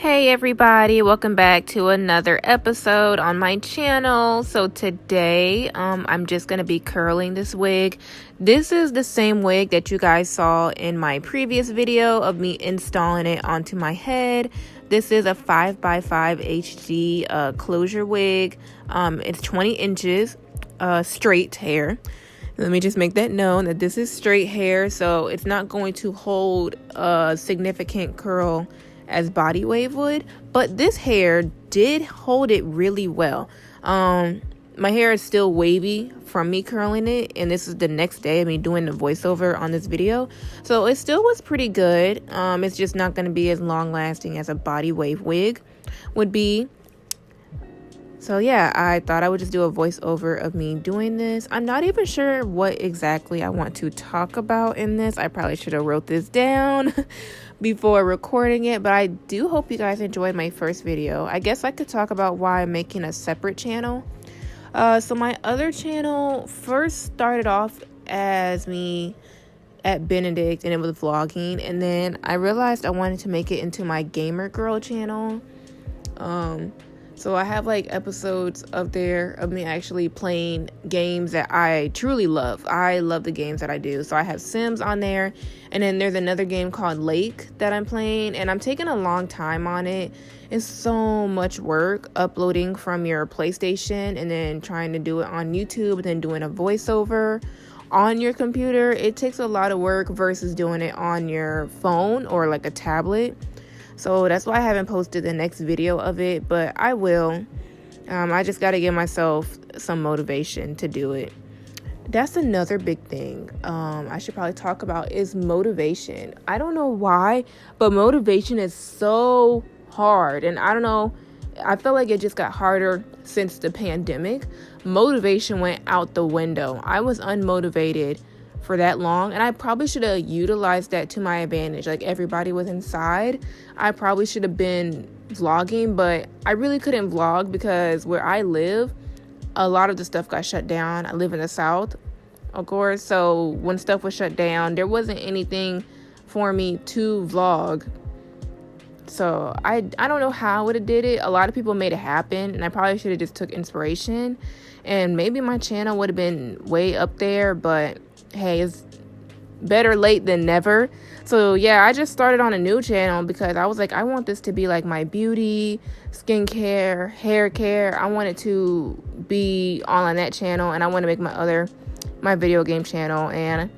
Hey everybody, welcome back to another episode on my channel. So today, I'm just going to be curling this wig. This is the same wig that you guys saw in my previous video of me installing it onto my head. This is a 5x5 HD closure wig. It's 20 inches straight hair. Let me just make that known that this is straight hair, so it's not going to hold a significant curl as body wave would, but this hair did hold it really well. My hair is still wavy from me curling it, and this is the next day of me doing the voiceover on this video, so it still was pretty good. It's just not going to be as long lasting as a body wave wig would be. So yeah, I thought I would just do a voiceover of me doing this. I'm not even sure what exactly I want to talk about in this. I probably should have wrote this down before recording it, but I do hope you guys enjoyed my first video. I guess I could talk about why I'm making a separate channel. So my other channel first started off as me at Benedict, and it was vlogging, and then I realized I wanted to make it into my gamer girl channel. So I have like episodes up there of me actually playing games that I truly love. I love the games that I do. So I have Sims on there, and then there's another game called Lake that I'm playing, and I'm taking a long time on it. It's so much work uploading from your PlayStation and then trying to do it on YouTube and then doing a voiceover on your computer. It takes a lot of work versus doing it on your phone or like a tablet. So that's why I haven't posted the next video of it, but I will. I just got to give myself some motivation to do it. That's another big thing I should probably talk about is motivation. I don't know why, but motivation is so hard. And I don't know, I feel like it just got harder since the pandemic. Motivation went out the window. I was unmotivated for that long, and I probably should have utilized that to my advantage. Like, everybody was inside, I probably should have been vlogging, but I really couldn't vlog because where I live, a lot of the stuff got shut down. I live in the South, of course, so when stuff was shut down, there wasn't anything for me to vlog. So I don't know how I would have did it. A lot of people made it happen, and I probably should have just took inspiration, and maybe my channel would have been way up there, but hey, it's better late than never. So yeah, I just started on a new channel because I was like, I want this to be like my beauty, skincare, hair care. I want it to be all on that channel, and I want to make my video game channel, and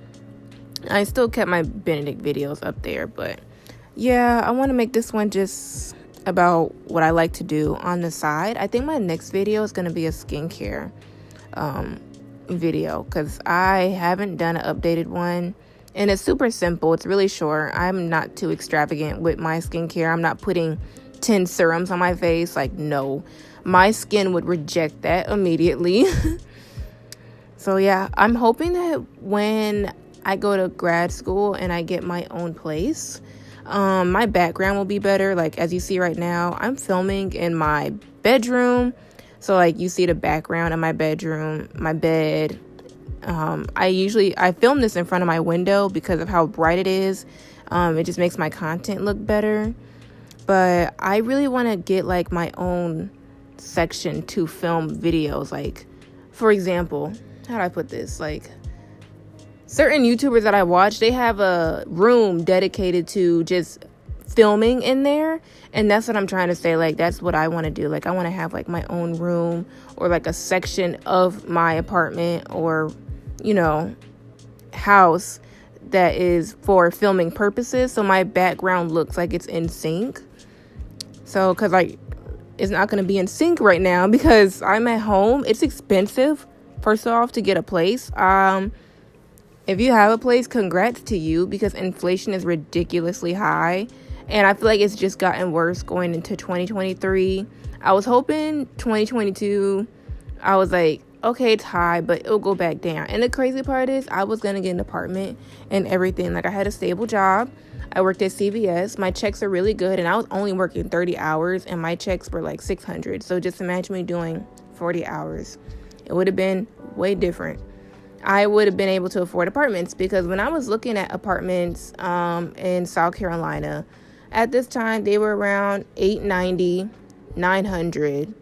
I still kept my Benedict videos up there. But yeah, I want to make this one just about what I like to do on the side. I think my next video is going to be a skincare video because I haven't done an updated one, and it's super simple. It's really short. I'm not too extravagant with my skincare. I'm not putting 10 serums on my face. Like, no, my skin would reject that immediately. So yeah, I'm hoping that when I go to grad school and I get my own place, my background will be better. Like, as you see right now, I'm filming in my bedroom. So like, you see the background of my bedroom, my bed. I film this in front of my window because of how bright it is. It just makes my content look better. But I really want to get like my own section to film videos. Like, for example, how do I put this? Like, certain YouTubers that I watch, they have a room dedicated to just filming in there, and that's what I'm trying to say. Like, that's what I want to do. Like, I want to have like my own room or like a section of my apartment or, you know, house that is for filming purposes, so my background looks like it's in sync. So because like, it's not going to be in sync right now because I'm at home. It's expensive, first off, to get a place. If you have a place, congrats to you, because inflation is ridiculously high. And I feel like it's just gotten worse going into 2023. I was hoping 2022, I was like, okay, it's high, but it'll go back down. And the crazy part is I was going to get an apartment and everything. Like, I had a stable job. I worked at CVS. My checks are really good. And I was only working 30 hours and my checks were like $600. So just imagine me doing 40 hours. It would have been way different. I would have been able to afford apartments, because when I was looking at apartments in South Carolina, At this time, they were around $890, $900,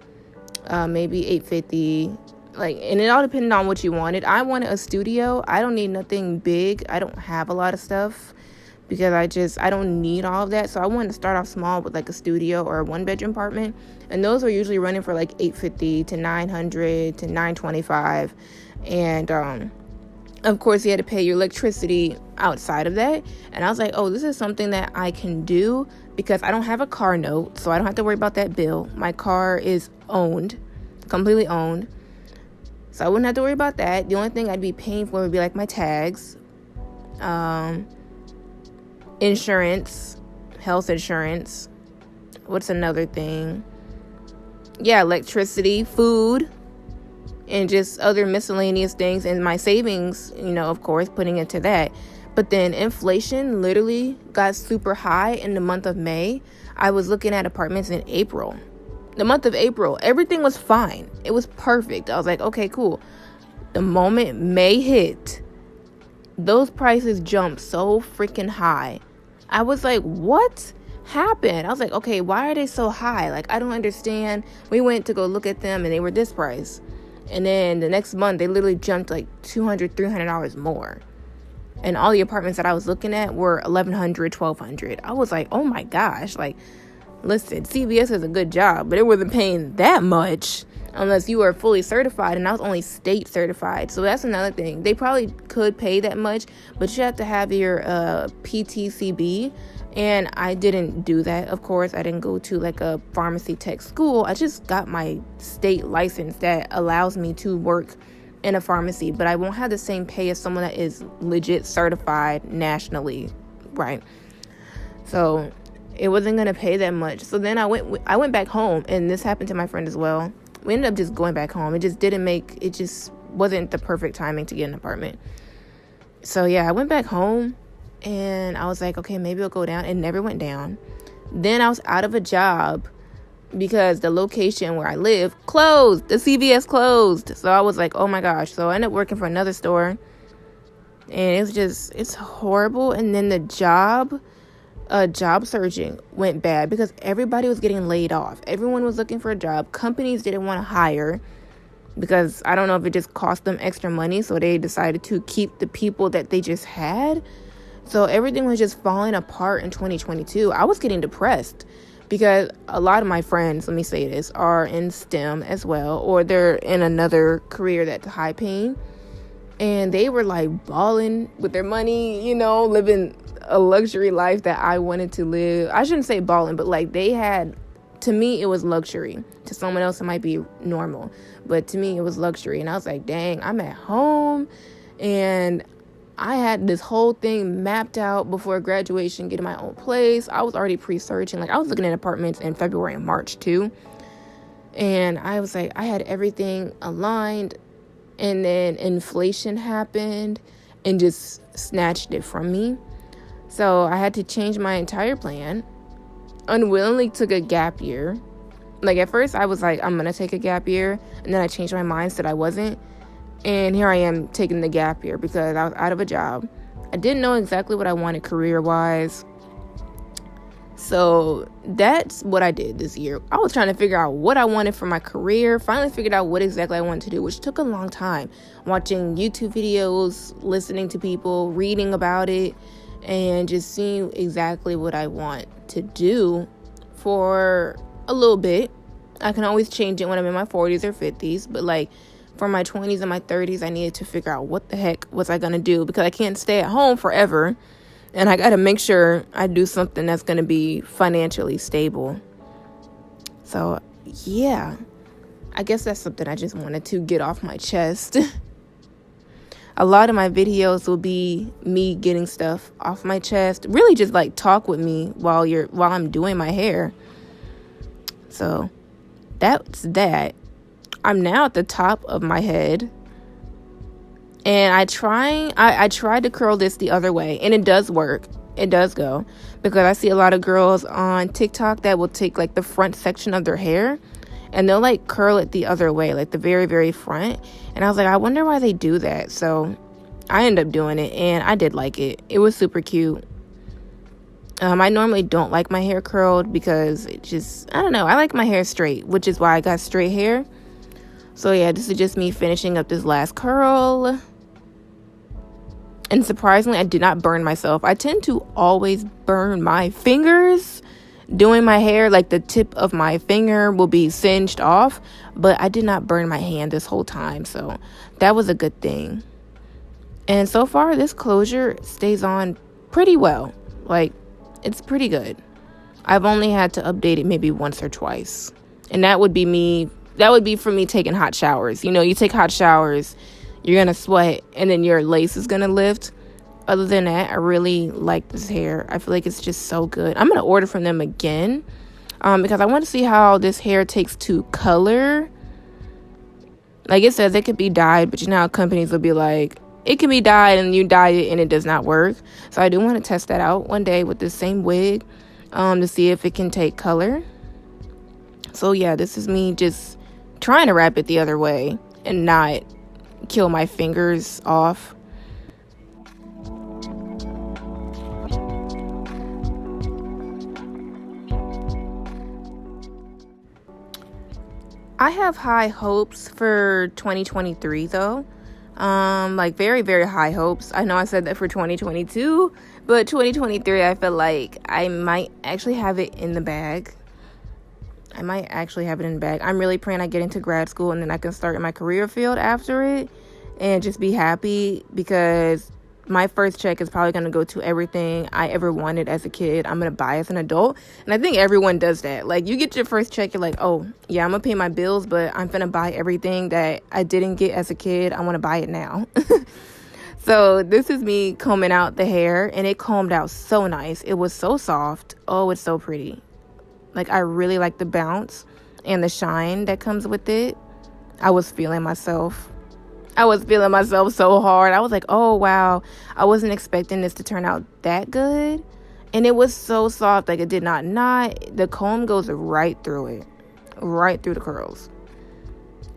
maybe $850. Like, and it all depended on what you wanted. I wanted a studio. I don't need nothing big. I don't have a lot of stuff because I don't need all of that. So I wanted to start off small with like a studio or a 1-bedroom apartment. And those were usually running for like $850 to $900 to $925. And of course, you had to pay your electricity outside of that. And I was like, oh, this is something that I can do because I don't have a car note, so I don't have to worry about that bill. My car is owned, completely owned. So I wouldn't have to worry about that. The only thing I'd be paying for would be like my tags, insurance, health insurance. What's another thing? Yeah, electricity, food, and just other miscellaneous things, and my savings, of course, putting into that. But then inflation literally got super high in the month of May. I was looking at apartments in April. The month of April, everything was fine. It was perfect. I was like, okay, cool. The moment May hit, those prices jumped so freaking high. I was like, what happened? I was like, okay, why are they so high? Like, I don't understand. We went to go look at them and they were this price. And then the next month, they literally jumped like $200, $300 more. And all the apartments that I was looking at were $1,100, $1,200. I was like, oh my gosh. Like, listen, CVS is a good job, but it wasn't paying that much unless you were fully certified. And I was only state certified. So that's another thing. They probably could pay that much, but you have to have your PTCB. And I didn't do that, of course. I didn't go to like a pharmacy tech school. I just got my state license that allows me to work in a pharmacy, but I won't have the same pay as someone that is legit certified nationally, right? So it wasn't going to pay that much. So then I went back home, and this happened to my friend as well. We ended up just going back home. It just wasn't the perfect timing to get an apartment. So yeah, I went back home. And I was like, okay, maybe it'll go down. It never went down. Then I was out of a job because the location where I live closed. The CVS closed. So I was like, oh my gosh. So I ended up working for another store. And it's horrible. And then the job searching went bad because everybody was getting laid off. Everyone was looking for a job. Companies didn't want to hire because I don't know if it just cost them extra money. So they decided to keep the people that they just had. So everything was just falling apart in 2022. I was getting depressed because a lot of my friends, let me say this, are in STEM as well, or they're in another career that's high paying. And they were like balling with their money, living a luxury life that I wanted to live. I shouldn't say balling, but like to me, it was luxury. To someone else, it might be normal. But to me, it was luxury. And I was like, dang, I'm at home and I had this whole thing mapped out before graduation, getting my own place. I was already pre-searching. Like, I was looking at apartments in February and March, too. And I was like, I had everything aligned. And then inflation happened and just snatched it from me. So I had to change my entire plan. Unwillingly took a gap year. Like, at first, I was like, I'm going to take a gap year. And then I changed my mind, said I wasn't. And here I am taking the gap year because I was out of a job. I didn't know exactly what I wanted career-wise. So that's what I did this year. I was trying to figure out what I wanted for my career. Finally figured out what exactly I wanted to do, which took a long time. Watching YouTube videos, listening to people, reading about it, and just seeing exactly what I want to do for a little bit. I can always change it when I'm in my 40s or 50s, but like, for my 20s and my 30s, I needed to figure out what the heck was I going to do because I can't stay at home forever. And I got to make sure I do something that's going to be financially stable. So, yeah, I guess that's something I just wanted to get off my chest. A lot of my videos will be me getting stuff off my chest. Really just like talk with me while I'm doing my hair. So, that's that. I'm now at the top of my head, and I tried to curl this the other way, and it does work. It does go, because I see a lot of girls on TikTok that will take like the front section of their hair and they'll like curl it the other way, like the very, very front. And I was like, I wonder why they do that. So I ended up doing it, and I did like it. It was super cute. I normally don't like my hair curled because it just, I don't know, I like my hair straight, which is why I got straight hair. So yeah, this is just me finishing up this last curl. And surprisingly, I did not burn myself. I tend to always burn my fingers doing my hair. Like the tip of my finger will be singed off, but I did not burn my hand this whole time. So that was a good thing. And so far, this closure stays on pretty well. Like, it's pretty good. I've only had to update it maybe once or twice. And that would be for me taking hot showers. You know, you take hot showers, you're going to sweat, and then your lace is going to lift. Other than that, I really like this hair. I feel like it's just so good. I'm going to order from them again because I want to see how this hair takes to color. Like it says, it could be dyed, but you know how companies will be like, it can be dyed and you dye it and it does not work. So I do want to test that out one day with this same wig to see if it can take color. So yeah, this is me just trying to wrap it the other way and not kill my fingers off. I have high hopes for 2023 though. Like very, very high hopes. I know I said that for 2022, but 2023, I feel like I might actually have it in the bag. I'm really praying I get into grad school and then I can start in my career field after it and just be happy because my first check is probably going to go to everything I ever wanted as a kid. I'm going to buy as an adult. And I think everyone does that. Like, you get your first check, you're like, oh, yeah, I'm going to pay my bills, but I'm going to buy everything that I didn't get as a kid. I want to buy it now. So this is me combing out the hair, and it combed out so nice. It was so soft. Oh, it's so pretty. Like, I really like the bounce and the shine that comes with it. I was feeling myself so hard. I was like, oh, wow. I wasn't expecting this to turn out that good. And it was so soft. Like, it did not knot. The comb goes right through it. Right through the curls.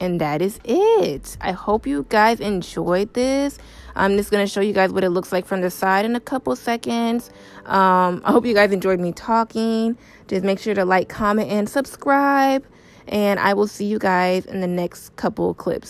And that is it. I hope you guys enjoyed this. I'm just going to show you guys what it looks like from the side in a couple seconds. I hope you guys enjoyed me talking. Just make sure to like, comment, and subscribe. And I will see you guys in the next couple clips.